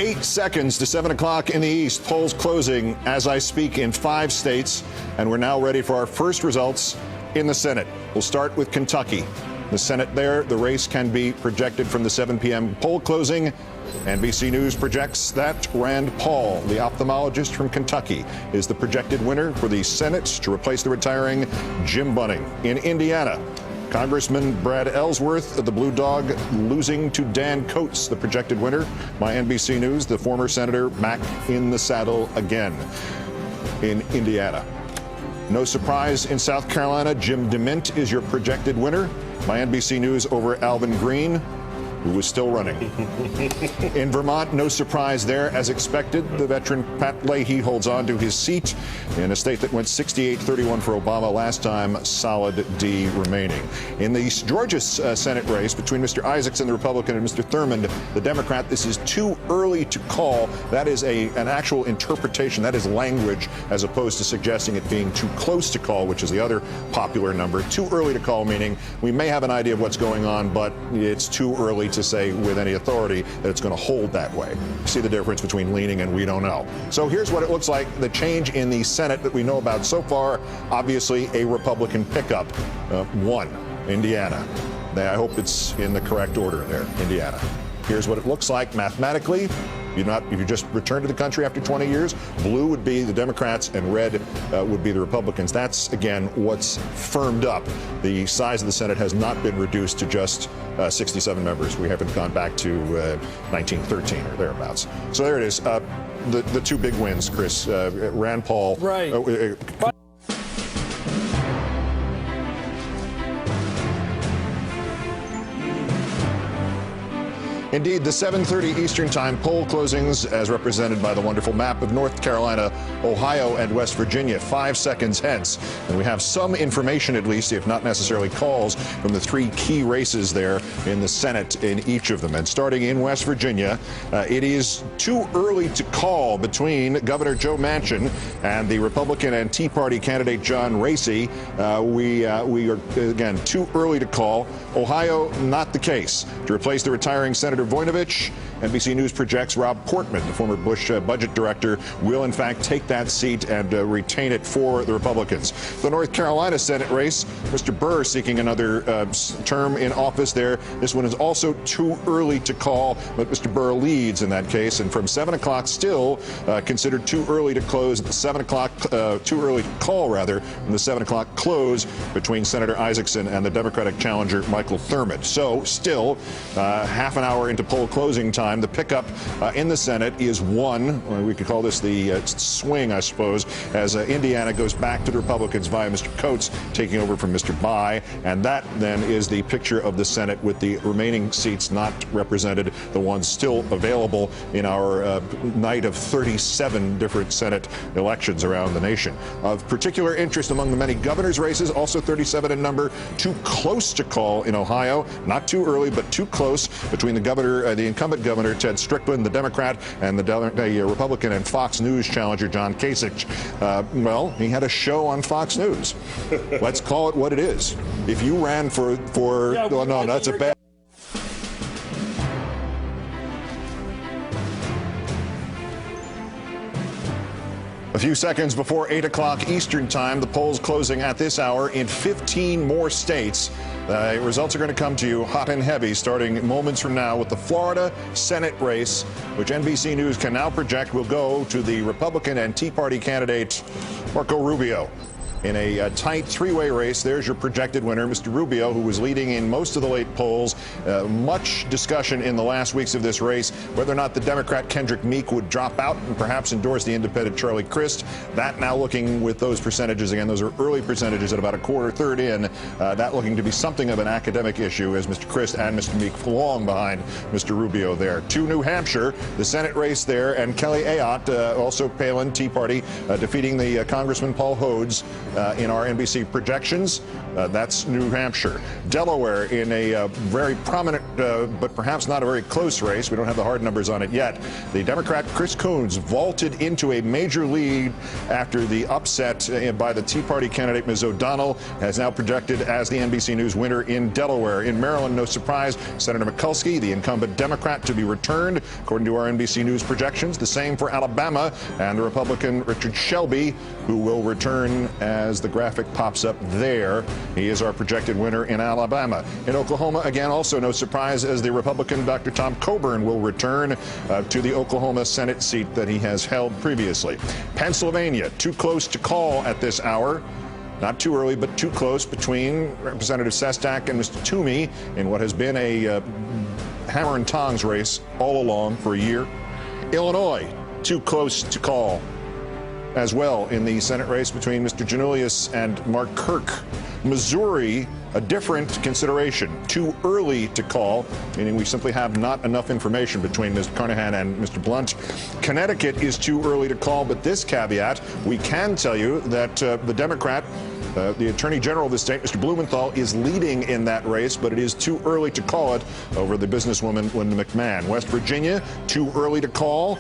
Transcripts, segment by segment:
8 seconds to 7 o'clock in the East. Polls closing as I speak in 5 states, and we're now ready for our first results in the Senate. We'll start with Kentucky. The Senate there, the race can be projected from the 7 p.m. poll closing. NBC News projects that Rand Paul, the ophthalmologist from Kentucky, is the projected winner for the Senate to replace the retiring Jim Bunning. In Indiana, Congressman Brad Ellsworth of the Blue Dog losing to Dan Coates, the projected winner. By NBC News, the former senator back in the saddle again. In Indiana, no surprise in South Carolina, Jim DeMint is your projected winner. By NBC News over Alvin Green, who was still running. In Vermont, no surprise there. As expected, the veteran Pat Leahy holds on to his seat in a state that went 68-31 for Obama last time, solid D remaining. In the Georgia Senate race between Mr. Isaacson, the Republican, and Mr. Thurmond, the Democrat, this is too early to call. That is an actual interpretation. That is language, as opposed to suggesting it being too close to call, which is the other popular number. Too early to call, meaning we may have an idea of what's going on, but it's too early to say with any authority that it's going to hold that way. See the difference between leaning and we don't know. So here's what it looks like. The change in the Senate that we know about so far, obviously a Republican pickup. One, Indiana. I hope it's in the correct order there, Indiana. Here's what it looks like mathematically. If you just return to the country after 20 years, blue would be the Democrats and red would be the Republicans. That's, again, what's firmed up. The size of the Senate has not been reduced to just 67 members. We haven't gone back to 1913 or thereabouts. So there it is. The two big wins, Chris. Rand Paul. Right. Indeed, the 7:30 Eastern Time poll closings, as represented by the wonderful map of North Carolina, Ohio, and West Virginia, 5 seconds hence. And we have some information, at least, if not necessarily calls, from the 3 key races there in the Senate in each of them. And starting in West Virginia, it is too early to call between Governor Joe Manchin and the Republican and Tea Party candidate John Racy. We are, again, too early to call. Ohio, not the case. To replace the retiring Senator Voinovich, NBC News projects Rob Portman, the former Bush budget director, will in fact take that seat and retain it for the Republicans. The North Carolina Senate race, Mr. Burr seeking another term in office there. This one is also too early to call, but Mr. Burr leads in that case. And from 7 o'clock still considered too early to close. At the 7 o'clock, too early to call, rather, from the 7 o'clock close between Senator Isaacson and the Democratic challenger Michael Thurmond. So still half an hour into poll closing time. The pickup in the Senate is 1. We could call this the swing, I suppose, as Indiana goes back to the Republicans via Mr. Coates taking over from Mr. Bayh. And that then is the picture of the Senate with the remaining seats not represented, the ones still available in our night of 37 different Senate elections around the nation. Of particular interest among the many governor's races, also 37 in number, too close to call in Ohio. Not too early, but too close between the incumbent governor, Ted Strickland, the Democrat, and the Republican and Fox News challenger, John Kasich. Well, he had a show on Fox News. Let's call it what it is. If you ran for well, no, that's a bad... A few seconds before 8 o'clock Eastern Time, the polls closing at this hour in 15 more states. The results are going to come to you hot and heavy starting moments from now with the Florida Senate race, which NBC News can now project will go to the Republican and Tea Party candidate Marco Rubio. In a tight 3-way race, there's your projected winner, Mr. Rubio, who was leading in most of the late polls. Much discussion in the last weeks of this race, whether or not the Democrat Kendrick Meek would drop out and perhaps endorse the independent Charlie Crist. That now looking with those percentages, again, those are early percentages at about a third in, that looking to be something of an academic issue as Mr. Crist and Mr. Meek long behind Mr. Rubio there. To New Hampshire, the Senate race there, and Kelly Ayotte, also Palin, Tea Party, defeating the Congressman Paul Hodes. in our NBC projections. That's New Hampshire. Delaware in a very prominent, but perhaps not a very close race. We don't have the hard numbers on it yet. The Democrat Chris Coons vaulted into a major lead after the upset by the Tea Party candidate Ms. O'Donnell, has now projected as the NBC News winner in Delaware. In Maryland, no surprise, Senator Mikulski, the incumbent Democrat, to be returned, according to our NBC News projections. The same for Alabama and the Republican Richard Shelby, who will return as the graphic pops up there. He is our projected winner in Alabama. In Oklahoma, again, also no surprise, as the Republican Dr. Tom Coburn will return to the Oklahoma Senate seat that he has held previously. Pennsylvania, too close to call at this hour. Not too early, but too close between Representative Sestak and Mr. Toomey in what has been a hammer and tongs race all along for a year. Illinois, too close to call as well in the Senate race between Mr. Janulius and Mark Kirk. Missouri, a different consideration. Too early to call, meaning we simply have not enough information between Ms. Carnahan and Mr. Blunt. Connecticut is too early to call, but this caveat, we can tell you that the Democrat, the Attorney General of the state, Mr. Blumenthal, is leading in that race, but it is too early to call it over the businesswoman Linda McMahon. West Virginia, too early to call.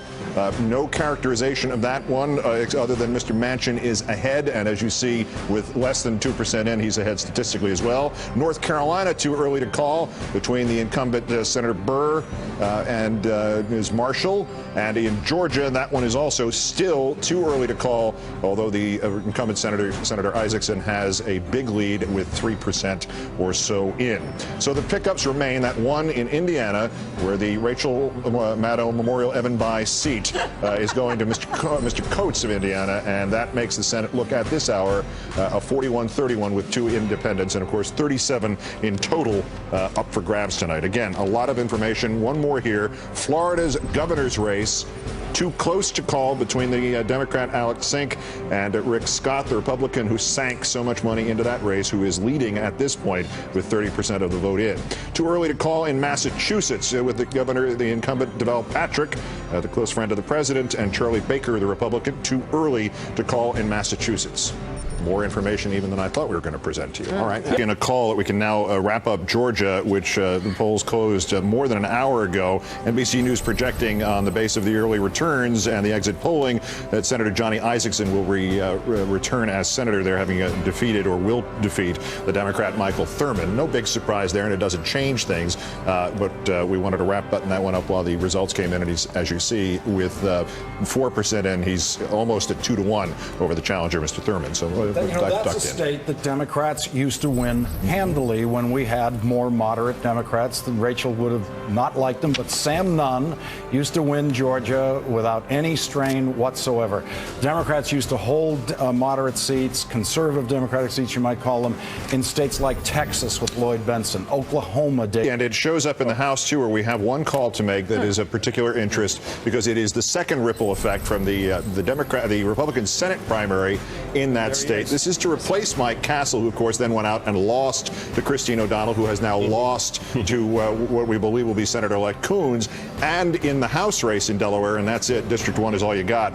No characterization of that one other than Mr. Manchin is ahead, and as you see, with less than 2% in, he's ahead statistically as well. North Carolina, too early to call between the incumbent Senator Burr and Ms. Marshall. And in Georgia, that one is also still too early to call, although the incumbent Senator Isaacson has a big lead with 3% or so in. So the pickups remain that one in Indiana, where the Rachel Maddow Memorial Evan Bayh seat is going to Mr. Coates of Indiana, and that makes the Senate look at this hour a 41-31 with 2 independents, and of course 37 in total up for grabs tonight. Again, a lot of information. One more here. Florida's governor's race, too close to call between the Democrat Alex Sink and Rick Scott, the Republican who sank so much money into that race, who is leading at this point with 30% of the vote in. Too early to call in Massachusetts with the governor, the incumbent Deval Patrick, the close friend of the president, and Charlie Baker, the Republican. Too early to call in Massachusetts. More information even than I thought we were going to present to you. All right. In a call that we can now wrap up Georgia, which the polls closed more than an hour ago. NBC News projecting on the base of the early returns and the exit polling that Senator Johnny Isakson will return as senator there, having defeated or will defeat the Democrat Michael Thurmond. No big surprise there, and it doesn't change things. But we wanted to button that one up while the results came in, and he's, as you see, with 4% in, he's almost at 2-1 over the challenger, Mr. Thurmond. So that's a state that Democrats used to win handily when we had more moderate Democrats. Rachel would have not liked them, but Sam Nunn used to win Georgia without any strain whatsoever. Democrats used to hold moderate seats, conservative Democratic seats, you might call them, in states like Texas with Lloyd Benson, Oklahoma. And it shows up in the House, too, where we have one call to make that is of particular interest, because it is the second ripple effect from the Republican Senate primary in that state. This is to replace Mike Castle, who, of course, then went out and lost to Christine O'Donnell, who has now lost to what we believe will be Senator-elect Coons, and in the House race in Delaware, and that's it. District 1 is all you got.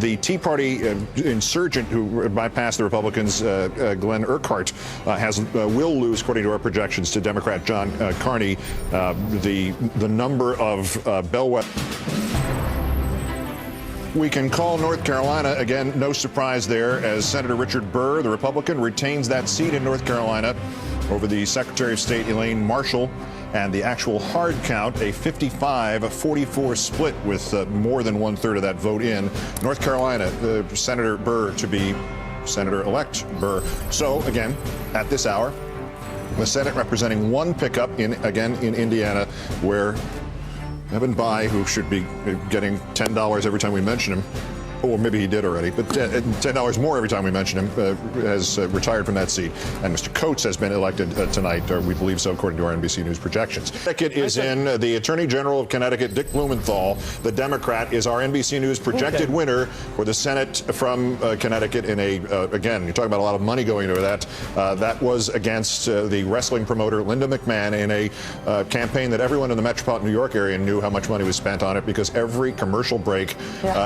The Tea Party insurgent who bypassed the Republicans, Glenn Urquhart, will lose, according to our projections, to Democrat John Carney. The number of bellwether. We can call North Carolina, again, no surprise there, as Senator Richard Burr, the Republican, retains that seat in North Carolina over the Secretary of State Elaine Marshall. And the actual hard count, a 55-44 split with more than 1/3 of that vote in. North Carolina, Senator Burr to be Senator-elect Burr. So, again, at this hour, the Senate representing one pickup in Indiana, where Evan Bayh, who should be getting $10 every time we mention him, or maybe he did already, but $10 more every time we mention him, has retired from that seat. And Mr. Coates has been elected tonight, or we believe so, according to our NBC News projections. Connecticut is in. The Attorney General of Connecticut, Dick Blumenthal, the Democrat, is our NBC News projected winner for the Senate from Connecticut in a, again, you're talking about a lot of money going into that. That was against the wrestling promoter Linda McMahon in a campaign that everyone in the metropolitan New York area knew how much money was spent on it, because every commercial break,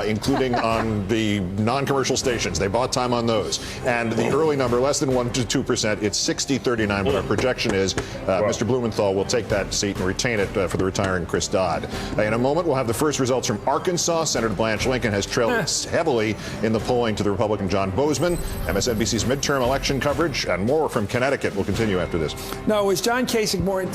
including on on the non-commercial stations. They bought time on those. And the early number, less than 1 to 2%, it's 60-39, but our projection is Mr. Blumenthal will take that seat and retain it for the retiring Chris Dodd. In a moment, we'll have the first results from Arkansas. Senator Blanche Lincoln has trailed heavily in the polling to the Republican John Bozeman. MSNBC's midterm election coverage and more from Connecticut will continue after this. No, is John Kasich more in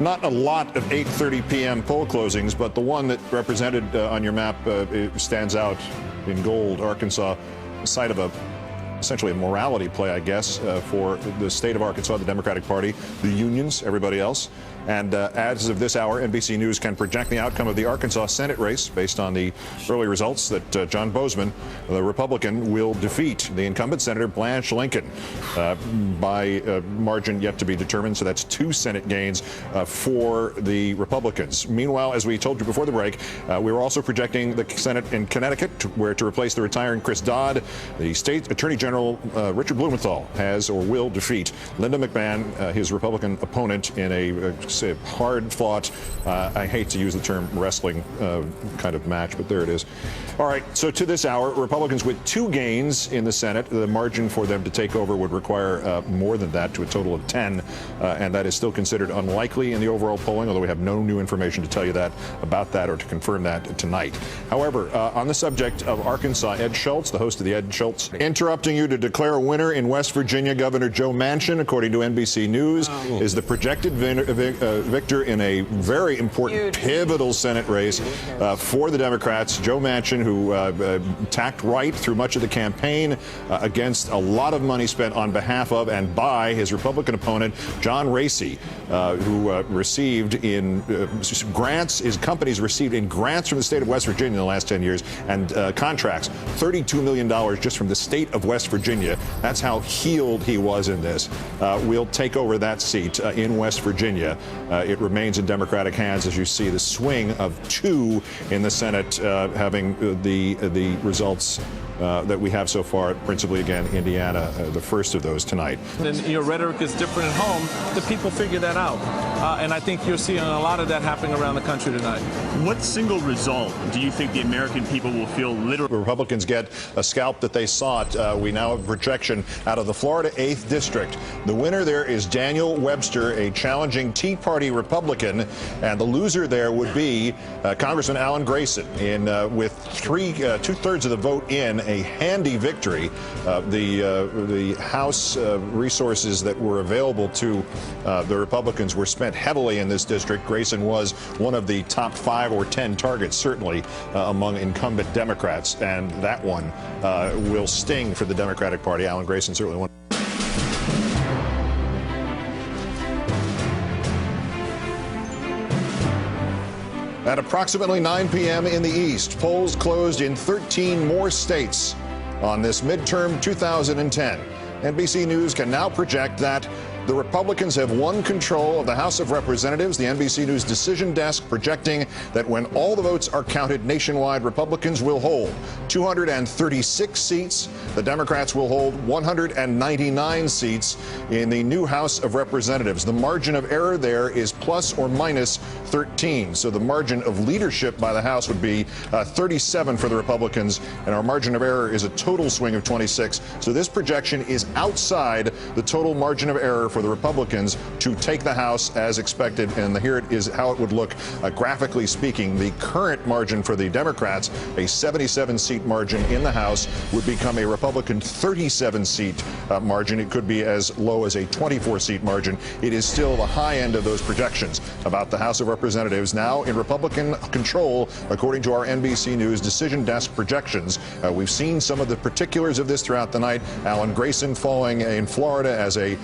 Not a lot of 8:30 p.m. poll closings, but the one that represented on your map stands out in gold. Arkansas, site of essentially a morality play, I guess, for the state of Arkansas, the Democratic Party, the unions, everybody else. And as of this hour, NBC News can project the outcome of the Arkansas Senate race based on the early results that John Bozeman, the Republican, will defeat the incumbent Senator Blanche Lincoln by a margin yet to be determined. So that's 2 Senate gains for the Republicans. Meanwhile, as we told you before the break, we were also projecting the Senate in Connecticut, where to replace the retiring Chris Dodd, the state Attorney General Richard Blumenthal has or will defeat Linda McMahon, his Republican opponent, in a hard-fought, I hate to use the term wrestling kind of match, but there it is. All right, so to this hour, Republicans with 2 gains in the Senate. The margin for them to take over would require more than that, to a total of 10, and that is still considered unlikely in the overall polling, although we have no new information to tell you that about that or to confirm that tonight. However, on the subject of Arkansas, Ed Schultz, the host of the Ed Schultz, interrupting you to declare a winner in West Virginia. Governor Joe Manchin, according to NBC News, is the projected victor in a very important, pivotal Senate race for the Democrats. Joe Manchin, who tacked right through much of the campaign against a lot of money spent on behalf of and by his Republican opponent, John Racy, who received in grants, his companies received in grants from the state of West Virginia in the last 10 years, and contracts, $32 million just from the state of West Virginia. That's how healed he was in this. We'll take over that seat in West Virginia. It remains in Democratic hands, as you see the swing of 2 in the Senate, having the results that we have so far, principally, again, Indiana, the first of those tonight. And your rhetoric is different at home. The people figure that out. And I think you're seeing a lot of that happening around the country tonight. What single result do you think the American people will feel literally? Republicans get a scalp that they sought. We now have a projection out of the Florida 8th District. The winner there is Daniel Webster, a challenging Tea Party Republican, and the loser there would be Congressman Alan Grayson, with 2/3 of the vote in, a handy victory. The House resources that were available to the Republicans were spent heavily in this district. Grayson was one of the top 5 or 10 targets, certainly among incumbent Democrats, and that one will sting for the Democratic Party. Alan Grayson certainly one. At approximately 9 p.m. in the East, polls closed in 13 more states on this midterm 2010. NBC News can now project that the Republicans have won control of the House of Representatives. The NBC News decision desk projecting that when all the votes are counted nationwide, Republicans will hold 236 seats. The Democrats will hold 199 seats in the new House of Representatives. The margin of error there is plus or minus 13. So the margin of leadership by the House would be 37 for the Republicans, and our margin of error is a total swing of 26. So this projection is outside the total margin of error for the Republicans to take the House as expected. And here it is how it would look graphically speaking. The current margin for the Democrats, a 77-seat margin in the House, would become a Republican 37-seat margin. It could be as low as a 24-seat margin. It is still the high end of those projections about the House of Representatives now in Republican control, according to our NBC News decision desk projections. We've seen some of the particulars of this throughout the night. Alan Grayson falling in Florida as a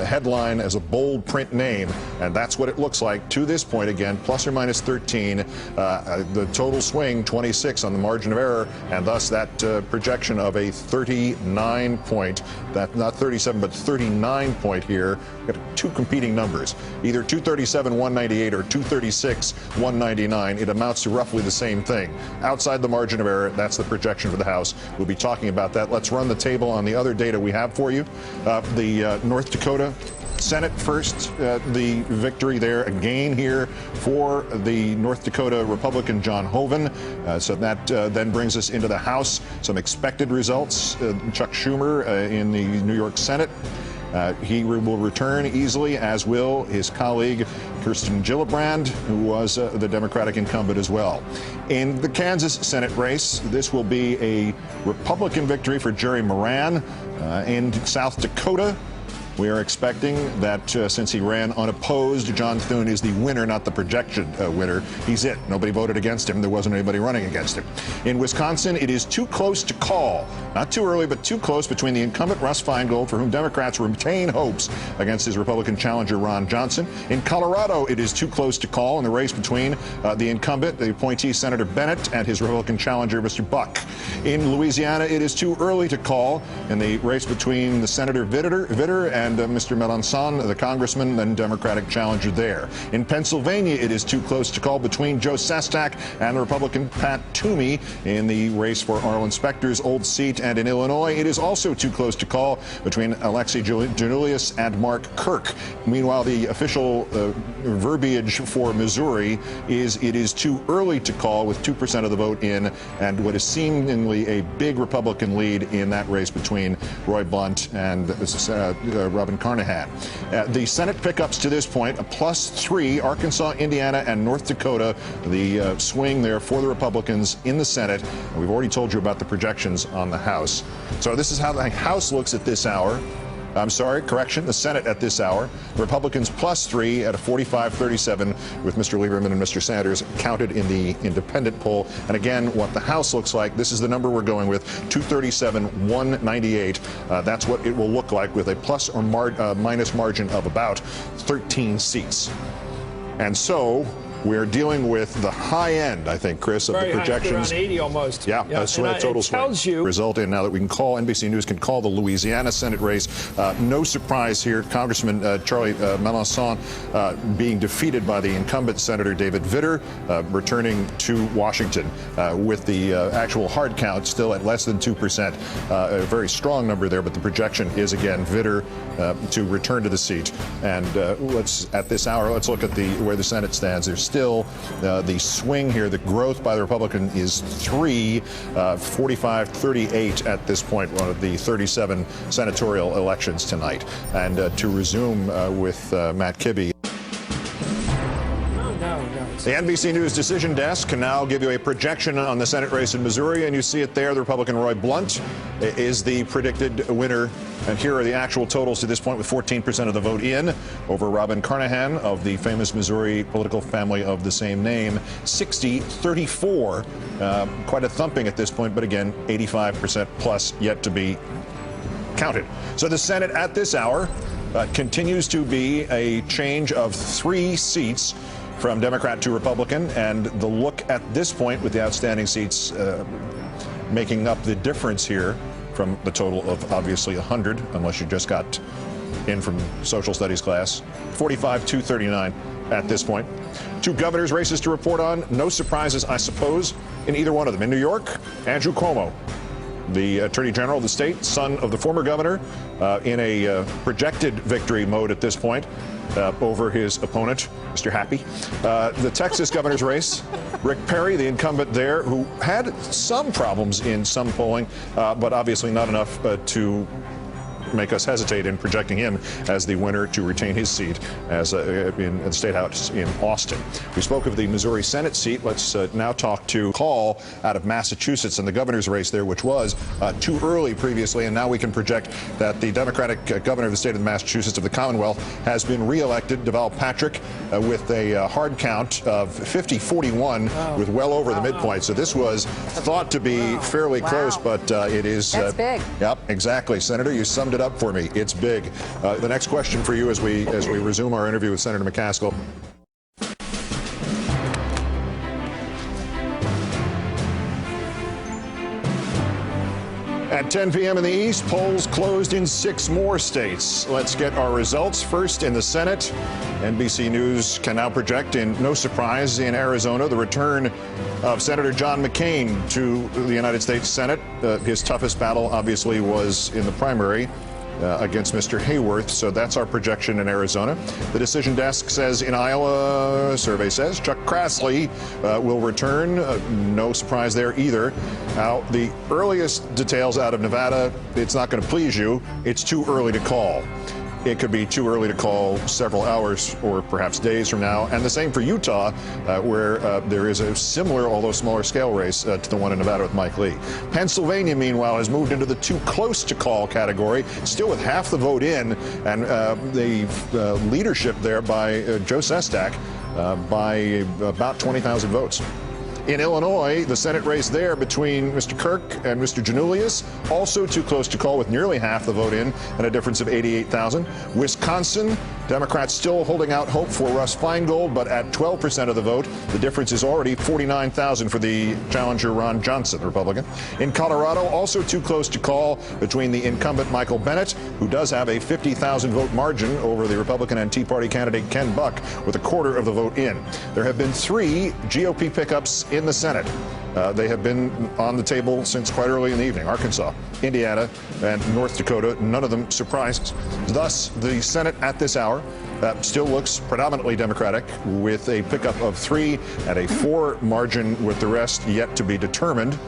headline as a bold print name, and that's what it looks like to this point. Again, plus or minus 13. The total swing 26 on the margin of error, and thus that projection of a 39 point, that not 37 but 39 point here. We've got two competing numbers, either 237 198 or 236 199. It amounts to roughly the same thing. Outside the margin of error, that's the projection for the House. We'll be talking about that. Let's run the table on the other data we have for you. The North Dakota Senate first, the victory there again here for the North Dakota Republican John Hoeven. So that then brings us into the House. Some expected results. Chuck Schumer in the New York Senate. He will return easily, as will his colleague Kirsten Gillibrand, who was the Democratic incumbent as well. In the Kansas Senate race, this will be a Republican victory for Jerry Moran. In South Dakota, we are expecting that since he ran unopposed, John Thune is the winner, not the projection winner. He's it. Nobody voted against him. There wasn't anybody running against him. In Wisconsin, it is too close to call. Not too early, but too close between the incumbent Russ Feingold, for whom Democrats retain hopes, against his Republican challenger Ron Johnson. In Colorado, it is too close to call in the race between the incumbent, the appointee Senator Bennett, and his Republican challenger Mr. Buck. In Louisiana, it is too early to call in the race between the Senator Vitter and Mr. Mélenchon, the congressman and Democratic challenger there. In Pennsylvania, it is too close to call between Joe Sestak and the Republican Pat Toomey in the race for Arlen Specter's old seat. And in Illinois, it is also too close to call between Alexei Janulius and Mark Kirk. Meanwhile, the official verbiage for Missouri is it is too early to call, with 2% of the vote in, and what is seemingly a big Republican lead in that race between Roy Blunt and Robin Carnahan. The Senate pickups to this point, a +3, Arkansas, Indiana, and North Dakota. The swing there for the Republicans in the Senate. And we've already told you about the projections on the House. So this is how the House looks at this hour. I'm sorry, correction, the Senate at this hour. Republicans +3 at a 45-37, with Mr. Lieberman and Mr. Sanders counted in the independent poll. And again, what the House looks like, this is the number we're going with, 237 198. That's what it will look like, with a plus or minus margin of about 13 seats. And so we're dealing with the high end, I think, Chris, of the projections. Around 80 almost. Yeah, a total swing. Result in now that we can call, NBC News can call the Louisiana Senate race. No surprise here. Congressman Charlie Mélenchon being defeated by the incumbent Senator David Vitter, returning to Washington with the actual hard count still at less than 2%. A very strong number there, but the projection is, again, Vitter to return to the seat. And at this hour, let's look at where the Senate stands. There's still the swing here, the growth by the Republican is 3, 45-38 at this point, one of the 37 senatorial elections tonight. And to resume with Matt Kibbe. The NBC News Decision Desk can now give you a projection on the Senate race in Missouri, and you see it there. The Republican Roy Blunt is the predicted winner. And here are the actual totals to this point, with 14% of the vote in, over Robin Carnahan of the famous Missouri political family of the same name, 60-34. Quite a thumping at this point, but again, 85% plus yet to be counted. So the Senate at this hour continues to be a change of 3 seats from Democrat to Republican, and the look at this point, with the outstanding seats making up the difference here from the total of obviously 100, unless you just got in from social studies class, 45-39 at this point. 2 governors' races to report on. No surprises, I suppose, in either one of them. In New York, Andrew Cuomo, the Attorney General of the state, son of the former governor, in a projected victory mode at this point over his opponent, Mr. Happy. The Texas governor's race, Rick Perry, the incumbent there, who had some problems in some polling, but obviously not enough to make us hesitate in projecting him as the winner to retain his seat as in the State House in Austin. We spoke of the Missouri Senate seat. Let's now talk to Hall out of Massachusetts and the governor's race there, which was too early previously, and now we can project that the Democratic governor of the state of Massachusetts of the Commonwealth has been reelected, Deval Patrick, with a hard count of 50-41, with well over the midpoint. So this was thought to be fairly close, but it is. That's big. Yep, exactly. Senator, you summed it up for me. It's big. The next question for you as we resume our interview with Senator McCaskill. At 10 p.m. in the East, polls closed in 6 more states. Let's get our results. First in the Senate, NBC News can now project, in no surprise, in Arizona, the return of Senator John McCain to the United States Senate. His toughest battle, obviously, was in the primary against Mr. Hayworth, so that's our projection in Arizona. The decision desk says in Iowa, survey says, Chuck Grassley will return. No surprise there either. Now, the earliest details out of Nevada, it's not going to please you. It's too early to call. It could be too early to call several hours or perhaps days from now. And the same for Utah, where there is a similar, although smaller scale race to the one in Nevada with Mike Lee. Pennsylvania, meanwhile, has moved into the too close to call category, still with half the vote in, and the leadership there by Joe Sestak by about 20,000 votes. In Illinois, the Senate race there between Mr. Kirk and Mr. Janulius, also too close to call with nearly half the vote in and a difference of 88,000. Wisconsin, Democrats still holding out hope for Russ Feingold, but at 12% of the vote, the difference is already 49,000 for the challenger Ron Johnson, the Republican. In Colorado, also too close to call between the incumbent Michael Bennet, who does have a 50,000 vote margin over the Republican and Tea Party candidate Ken Buck, with a quarter of the vote in. There have been 3 GOP pickups in the Senate. They have been on the table since quite early in the evening. Arkansas, Indiana, and North Dakota, none of them surprises. Thus, the Senate at this hour still looks predominantly Democratic, with a pickup of 3 and a 4 margin, with the rest yet to be determined.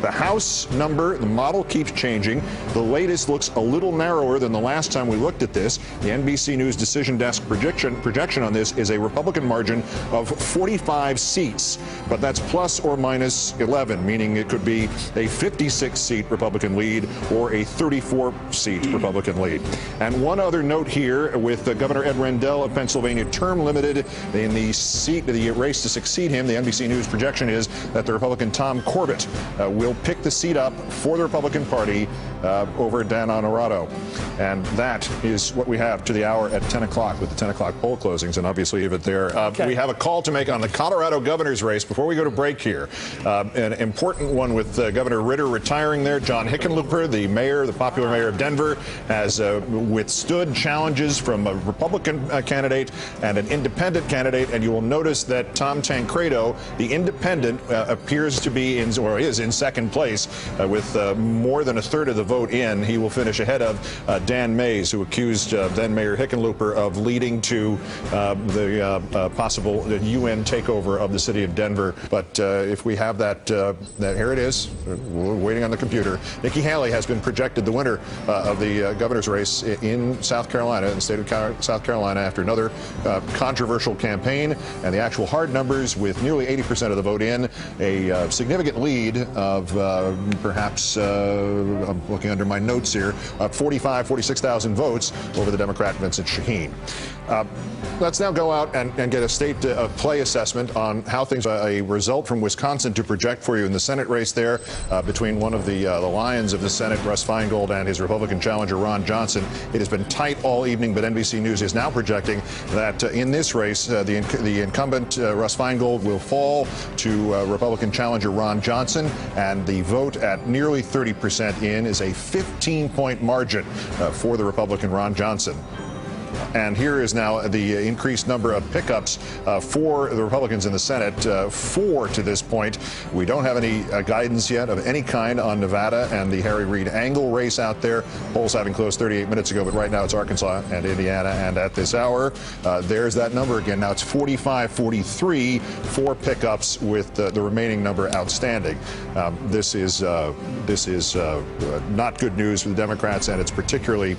The House number, the model keeps changing. The latest looks a little narrower than the last time we looked at this. The NBC News decision desk projection on this is a Republican margin of 45 seats, but that's plus or minus 11, meaning it could be a 56-seat Republican lead or a 34-seat Republican lead. And one other note here, with Governor Ed Rendell of Pennsylvania term limited in the race to succeed him, the NBC News projection is that the Republican Tom Corbett will pick the seat up for the Republican Party over Dan Honorado. And that is what we have to the hour at 10 o'clock with the 10 o'clock poll closings, and obviously leave it there. We have a call to make on the Colorado governor's race before we go to break here. An important one with Governor Ritter retiring there. John Hickenlooper, the mayor, the popular mayor of Denver, has withstood challenges from a Republican candidate and an independent candidate. And you will notice that Tom Tancredo, the independent, appears to be in, or is in, second place with more than a third of the vote in. He will finish ahead of Dan Mays, who accused then Mayor Hickenlooper of leading to the possible UN takeover of the city of Denver. But if we have that here it is. We're waiting on the computer. Nikki Haley has been projected the winner of the governor's race in South Carolina, in the state of South Carolina, after another controversial campaign. And the actual hard numbers, with nearly 80% of the vote in, a significant lead of perhaps, I'm looking under my notes here, 46,000 votes over the Democrat Vincent Shaheen. Let's now go out and get a state of play assessment on how things, a result from Wisconsin to project for you in the Senate race there between one of the lions of the Senate, Russ Feingold, and his Republican challenger, Ron Johnson. It has been tight all evening, but NBC News is now projecting that in this race, the incumbent, Russ Feingold, will fall to Republican challenger, Ron Johnson, and the vote at nearly 30% in is a 15-point margin for the Republican Ron Johnson. And here is now the increased number of pickups for the Republicans in the Senate, 4 to this point. We don't have any guidance yet of any kind on Nevada and the Harry Reid Angle race out there. Polls having closed 38 minutes ago, but right now it's Arkansas and Indiana. And at this hour, there's that number again. Now it's 45-43, 4 pickups with the remaining number outstanding. This is not good news for the Democrats, and it's particularly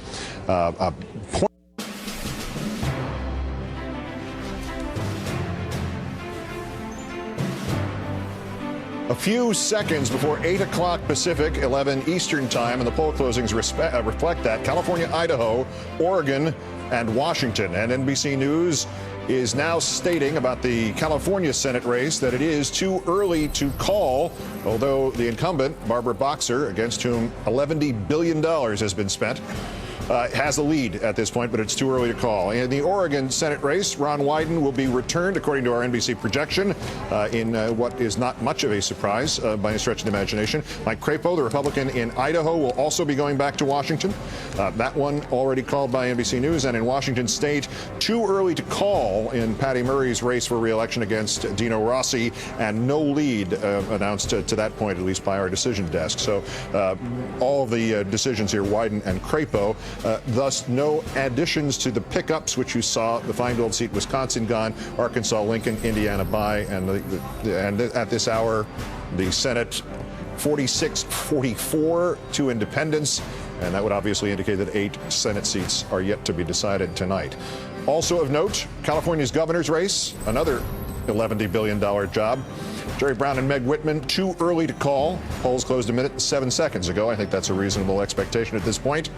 a few seconds before 8 o'clock Pacific, 11 Eastern time, and the poll closings reflect that. California, Idaho, Oregon, and Washington. And NBC News is now stating about the California Senate race that it is too early to call, although the incumbent, Barbara Boxer, against whom $11 billion has been spent, has a lead at this point, but it's too early to call. In the Oregon Senate race, Ron Wyden will be returned, according to our NBC projection, in what is not much of a surprise by any stretch of the imagination. Mike Crapo, the Republican in Idaho, will also be going back to Washington. That one already called by NBC News. And in Washington State, too early to call in Patty Murray's race for re-election against Dino Rossi, and no lead announced to that point, at least by our decision desk. So all of the decisions here, Wyden and Crapo. Thus, no additions to the pickups, which you saw. The Feingold seat, Wisconsin gone, Arkansas, Lincoln, Indiana by, and at this hour, the Senate 46-44 to independents, and that would obviously indicate that 8 Senate seats are yet to be decided tonight. Also of note, California's governor's race, another $11 billion job. Jerry Brown and Meg Whitman, too early to call. Polls closed a minute and 7 seconds ago. I think that's a reasonable expectation at this point.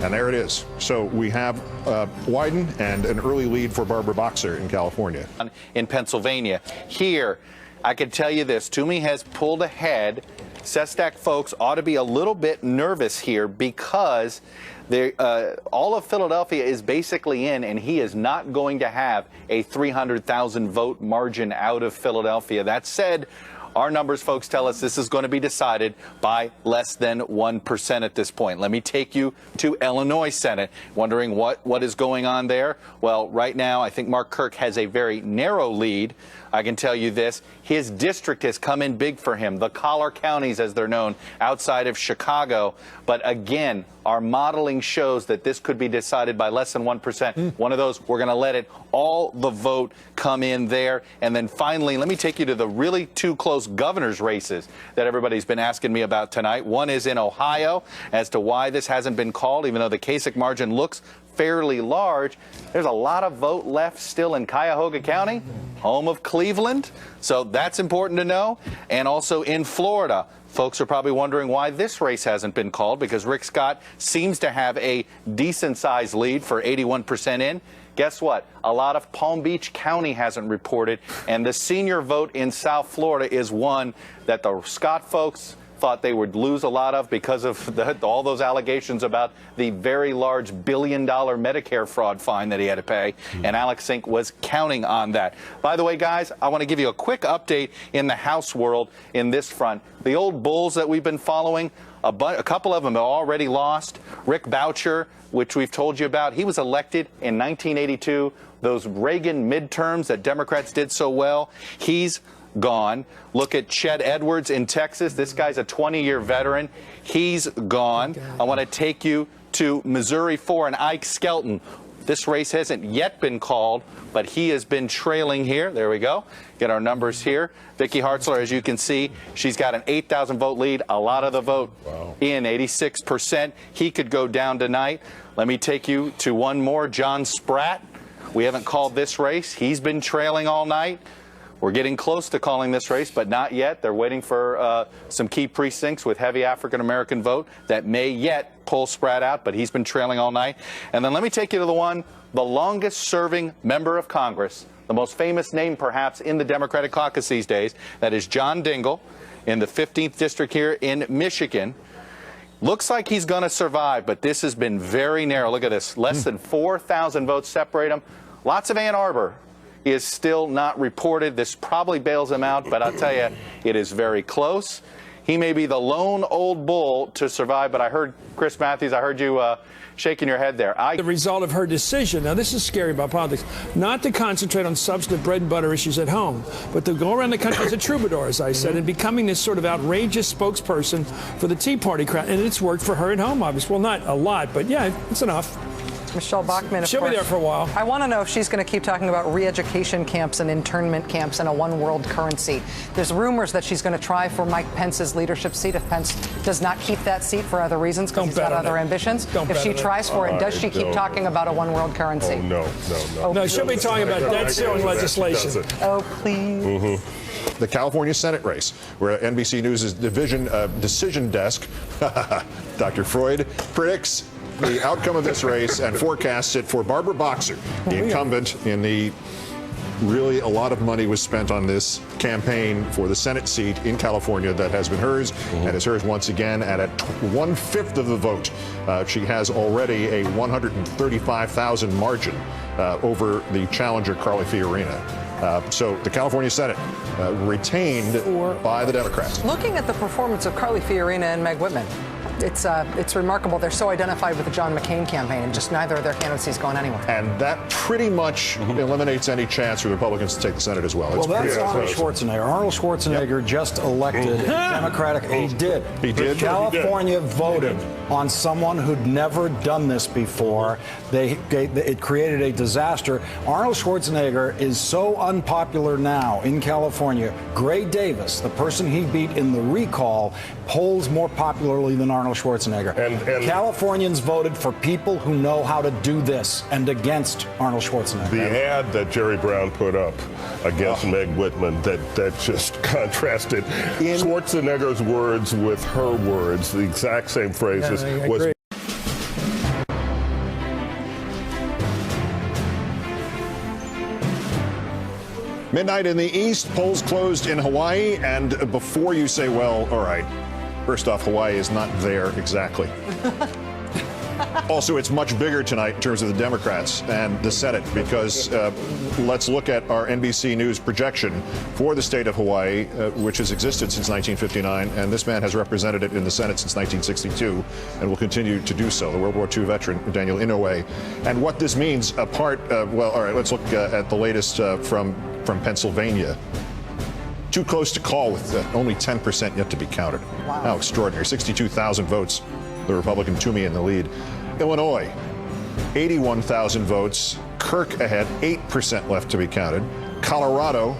And there it is. So we have Wyden and an early lead for Barbara Boxer in California. In Pennsylvania. Here, I can tell you this, Toomey has pulled ahead. Sestak folks ought to be a little bit nervous here because all of Philadelphia is basically in, and he is not going to have a 300,000 vote margin out of Philadelphia. That said, our numbers, folks, tell us this is going to be decided by less than 1% at this point. Let me take you to Illinois Senate. Wondering what is going on there? Well, right now, I think Mark Kirk has a very narrow lead. I can tell you this, his district has come in big for him, the collar counties as they're known, outside of Chicago. But again, our modeling shows that this could be decided by less than 1%. One of those, we're going to let all the vote come in there. And then finally, let me take you to the really 2 close governor's races that everybody's been asking me about tonight. One is in Ohio, as to why this hasn't been called, even though the Kasich margin looks fairly large. There's a lot of vote left still in Cuyahoga County, home of Cleveland. So that's important to know. And also in Florida, folks are probably wondering why this race hasn't been called, because Rick Scott seems to have a decent-sized lead for 81% in. Guess what? A lot of Palm Beach County hasn't reported, and the senior vote in South Florida is one that the Scott folks thought they would lose a lot of because of all those allegations about the very large billion-dollar Medicare fraud fine that he had to pay, and Alex Sink was counting on that. By the way, guys, I want to give you a quick update in the House world in this front. The old bulls that we've been following, a couple of them have already lost. Rick Boucher, which we've told you about, he was elected in 1982. Those Reagan midterms that Democrats did so well, he's gone. Look at Ched Edwards in Texas. This guy's a 20-year veteran. He's gone. I want to take you to Missouri 4 and Ike Skelton. This race hasn't yet been called, but he has been trailing here. There we go. Get our numbers here. Vicky Hartzler, as you can see, she's got an 8,000 vote lead. A lot of the vote in, 86%. He could go down tonight. Let me take you to one more, John Spratt. We haven't called this race. He's been trailing all night. We're getting close to calling this race, but not yet. They're waiting for some key precincts with heavy African-American vote that may yet pull Spratt out, but he's been trailing all night. And then let me take you to the longest-serving member of Congress, the most famous name perhaps in the Democratic caucus these days. That is John Dingell in the 15th district here in Michigan. Looks like he's going to survive, but this has been very narrow. Look at this. Less than 4,000 votes separate him. Lots of Ann Arbor is still not reported. This probably bails him out, but I'll tell you, it is very close. He may be the lone old bull to survive, but I heard, Chris Matthews, I heard you shaking your head there. The result of her decision, now this is scary about politics, not to concentrate on substantive bread and butter issues at home, but to go around the country as a troubadour, as I said, and becoming this sort of outrageous spokesperson for the Tea Party crowd. And it's worked for her at home, obviously. Well, not a lot, but yeah, it's enough. Michelle Bachmann, of She'll course. be there for a while. I want to know if she's going to keep talking about re-education camps and internment camps and a one-world currency. There's rumors that she's going to try for Mike Pence's leadership seat if Pence does not keep that seat for other reasons because he's got other ambitions. If she tries for it, does she keep talking about a one-world currency? Oh, no, she'll be talking about debt-ceiling legislation. Oh, please. The California Senate race, where NBC News' decision desk, Dr. Freud, predicts the outcome of this race and forecasts it for Barbara Boxer, the incumbent in the really a lot of money was spent on this campaign for the Senate seat in California that has been hers and is hers once again. And at 1/5 of the vote, she has already a 135,000 margin over the challenger, Carly Fiorina. So the California Senate retained by the Democrats. Looking at the performance of Carly Fiorina and Meg Whitman, it's remarkable. They're so identified with the John McCain campaign, and just neither of their candidacies going anywhere. And that pretty much eliminates any chance for the Republicans to take the Senate as well. Well, that's Arnold Schwarzenegger. Arnold Schwarzenegger just elected Democratic. He did. He did. California voted on someone who'd never done this before. It created a disaster. Arnold Schwarzenegger is so unpopular now in California. Gray Davis, the person he beat in the recall, polls more popularly than Arnold Schwarzenegger. And Californians voted for people who know how to do this and against Arnold Schwarzenegger. The ad that Jerry Brown put up against Meg Whitman that just contrasted Schwarzenegger's words with her words, the exact same phrases, was. Midnight in the East, polls closed in Hawaii. And before you say, well, all right, first off, Hawaii is not there exactly. Also, it's much bigger tonight in terms of the Democrats and the Senate, because let's look at our NBC News projection for the state of Hawaii, which has existed since 1959, and this man has represented it in the Senate since 1962 and will continue to do so, the World War II veteran, Daniel Inouye. And what this means, well, all right, let's look at the latest from Pennsylvania. Too close to call with only 10% yet to be counted. Wow. How extraordinary. 62,000 votes. The Republican Toomey in the lead. Illinois, 81,000 votes. Kirk ahead, 8% left to be counted. Colorado,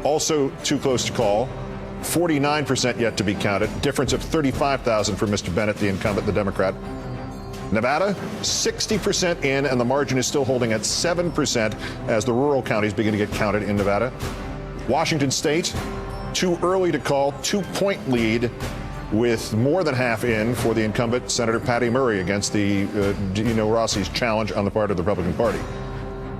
also too close to call, 49% yet to be counted. Difference of 35,000 for Mr. Bennett, the incumbent, the Democrat. Nevada, 60% in, and the margin is still holding at 7% as the rural counties begin to get counted in Nevada. Washington State, too early to call, 2-point lead with more than half in for the incumbent, Senator Patty Murray, against the Dino Rossi's challenge on the part of the Republican Party.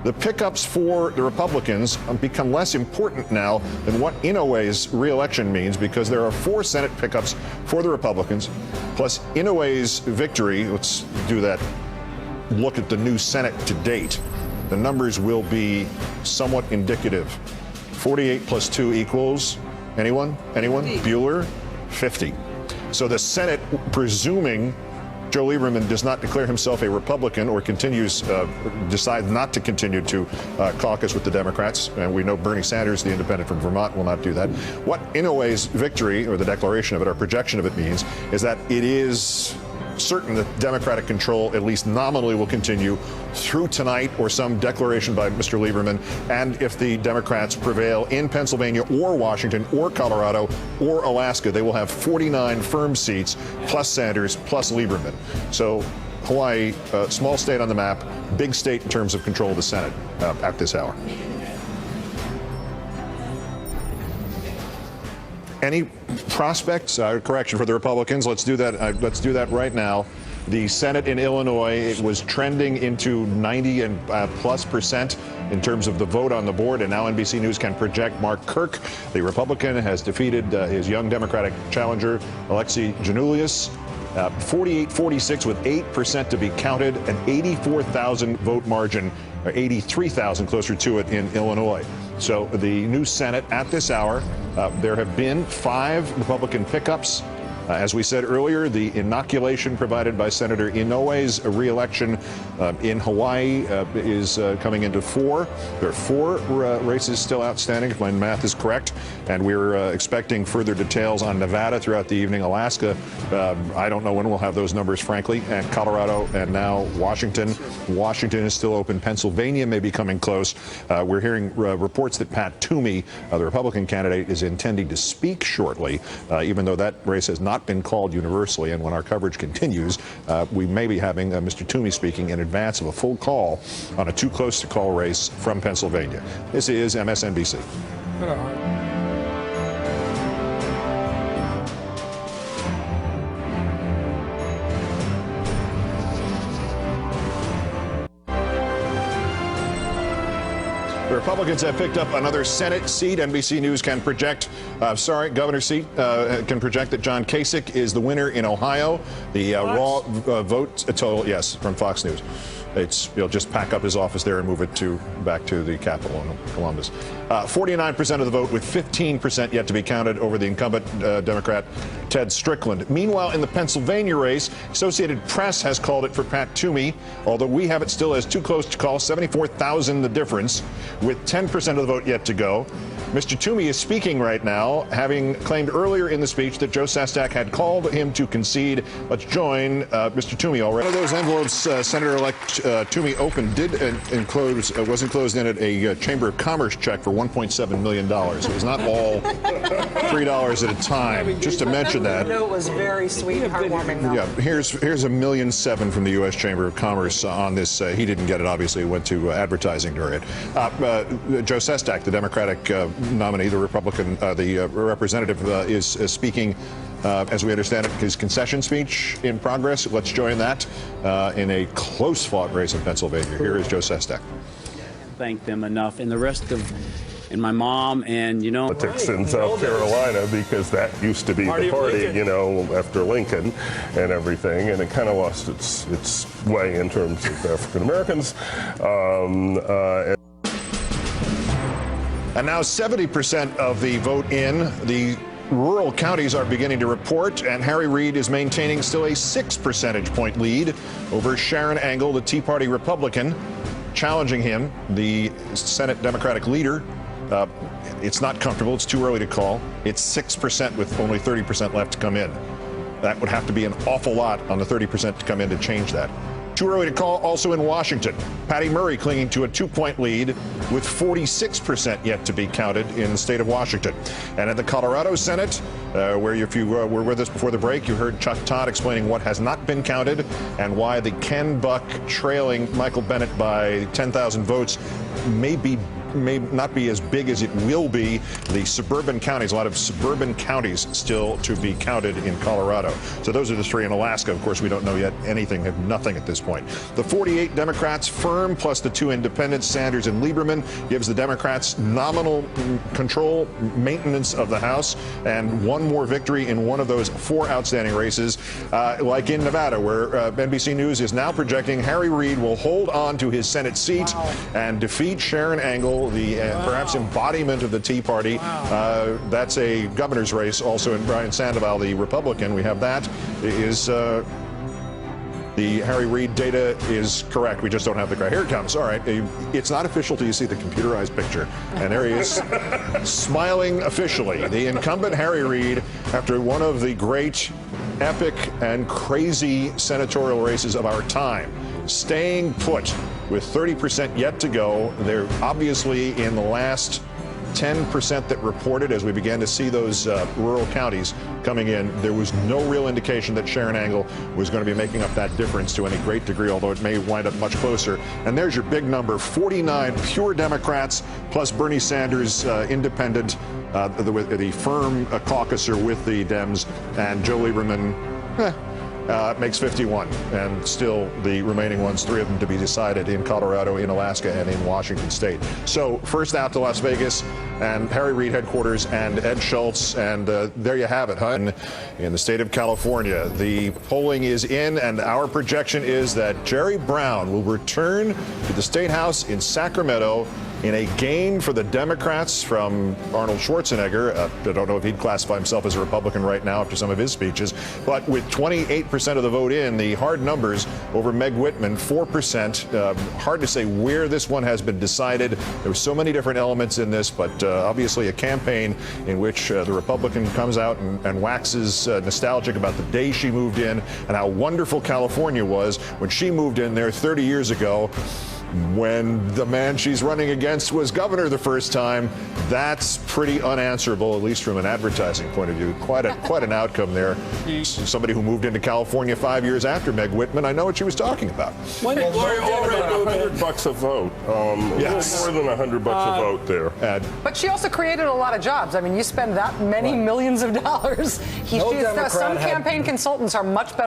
The pickups for the Republicans become less important now than what Inouye's reelection means, because there are 4 Senate pickups for the Republicans, plus Inouye's victory. Let's do that. Look at the new Senate to date. The numbers will be somewhat indicative. 48 plus 2 equals, anyone? 50. Bueller? 50. So the Senate, presuming Joe Lieberman does not declare himself a Republican or decides not to continue to caucus with the Democrats, and we know Bernie Sanders, the independent from Vermont, will not do that. What Inouye's victory, or the declaration of it, our projection of it, means is that it is certain that Democratic control, at least nominally, will continue through tonight or some declaration by Mr. Lieberman. And if the Democrats prevail in Pennsylvania or Washington or Colorado or Alaska, they will have 49 firm seats, plus Sanders, plus Lieberman. So Hawaii, small state on the map, big state in terms of control of the Senate at this hour. Any prospects? Correction for the Republicans. Let's do that. Let's do that right now. The Senate in Illinois, it was trending into 90 and plus% in terms of the vote on the board, and now NBC News can project Mark Kirk, the Republican, has defeated his young Democratic challenger, Alexei Janulius. 48-46 with 8% to be counted, an 84,000 vote margin, or 83,000 closer to it in Illinois. So the new Senate at this hour, there have been 5 Republican pickups. As we said earlier, the inoculation provided by Senator Inouye's re-election in Hawaii is coming into 4. There are 4 races still outstanding, if my math is correct, and we're expecting further details on Nevada throughout the evening. Alaska, I don't know when we'll have those numbers, frankly, and Colorado, and now Washington. Washington is still open. Pennsylvania may be coming close. We're hearing reports that Pat Toomey, the Republican candidate, is intending to speak shortly, even though that race has not been called universally, and when our coverage continues, we may be having Mr. Toomey speaking in advance of a full call on a too close to call race from Pennsylvania. This is MSNBC. The Republicans have picked up another Senate seat. NBC News can project, governor seat, can project that John Kasich is the winner in Ohio. The raw vote total, yes, from Fox News. He'll just pack up his office there and move it back to the Capitol in Columbus. 49% of the vote, with 15% yet to be counted over the incumbent Democrat Ted Strickland. Meanwhile, in the Pennsylvania race, Associated Press has called it for Pat Toomey, although we have it still as too close to call. 74,000 the difference, with 10% of the vote yet to go. Mr. Toomey is speaking right now, having claimed earlier in the speech that Joe Sestak had called him to concede. Let's join Mr. Toomey already. One of those envelopes Senator-elect Toomey opened was enclosed in it a Chamber of Commerce check for $1.7 million. It was not all $3 at a time. Just to mention that. It was very sweet and heartwarming, though. Yeah, here's $1.7 million from the U.S. Chamber of Commerce on this. He didn't get it, obviously. It went to advertising during it. Joe Sestak, the Democratic nominee, the Republican, the representative, is speaking, as we understand it, his concession speech in progress. Let's join that in a close-fought race in Pennsylvania. Here is Joe Sestak. Thank them enough, and the rest of, and my mom, and politics in South Carolina, because that used to be the party, after Lincoln and everything, and it kind of lost its way in terms of African Americans. And now 70% of the vote in the rural counties are beginning to report, and Harry Reid is maintaining still a 6 percentage point lead over Sharon Angle, the Tea Party Republican, challenging him, the Senate Democratic leader. It's not comfortable. It's too early to call. It's 6% with only 30% left to come in. That would have to be an awful lot on the 30% to come in to change that. Too early to call also in Washington. Patty Murray clinging to a 2-point lead with 46% yet to be counted in the state of Washington. And in the Colorado Senate, where if you were with us before the break, you heard Chuck Todd explaining what has not been counted and why the Ken Buck trailing Michael Bennet by 10,000 votes may not be as big as it will be. The suburban counties, a lot of suburban counties still to be counted in Colorado. So those are the three. In Alaska, of course, we don't know yet anything, have nothing at this point. The 48 Democrats firm, plus the 2 independents, Sanders and Lieberman, gives the Democrats nominal control, maintenance of the House, and one more victory in one of those 4 outstanding races, like in Nevada, where NBC News is now projecting Harry Reid will hold on to his Senate seat and defeat Sharon Angle, the perhaps embodiment of the Tea Party. That's a governor's race also in Brian Sandoval, the Republican. We have that. Is the Harry Reid data is correct. We just don't have the crowd. Here it comes. All right. It's not official till you see the computerized picture. And there he is, smiling officially. The incumbent Harry Reid, after one of the great, epic, and crazy senatorial races of our time, staying put with 30% yet to go. They're obviously in the last 10% that reported as we began to see those rural counties coming in. There was no real indication that Sharon Angle was going to be making up that difference to any great degree, although it may wind up much closer. And there's your big number, 49 pure Democrats plus Bernie Sanders, independent, the firm caucuser with the Dems, and Joe Lieberman, makes 51, and still the remaining ones, 3 of them to be decided in Colorado, in Alaska, and in Washington State. So first out to Las Vegas and Harry Reid headquarters and Ed Schultz, and there you have it, huh? In the state of California, the polling is in, and our projection is that Jerry Brown will return to the State House in Sacramento in a gain for the Democrats from Arnold Schwarzenegger. I don't know if he'd classify himself as a Republican right now after some of his speeches, but with 28% of the vote in, the hard numbers over Meg Whitman, 4%. Hard to say where this one has been decided. There were so many different elements in this, but obviously a campaign in which the Republican comes out and waxes nostalgic about the day she moved in and how wonderful California was when she moved in there 30 years ago, when the man she's running against was governor the first time. That's pretty unanswerable, at least from an advertising point of view. Quite an outcome there. Somebody who moved into California 5 years after Meg Whitman, I know what she was talking about. $100 a vote. Yes. More than $100 a vote there. But she also created a lot of jobs. I mean, you spend that many millions of dollars. Some campaign consultants are much better.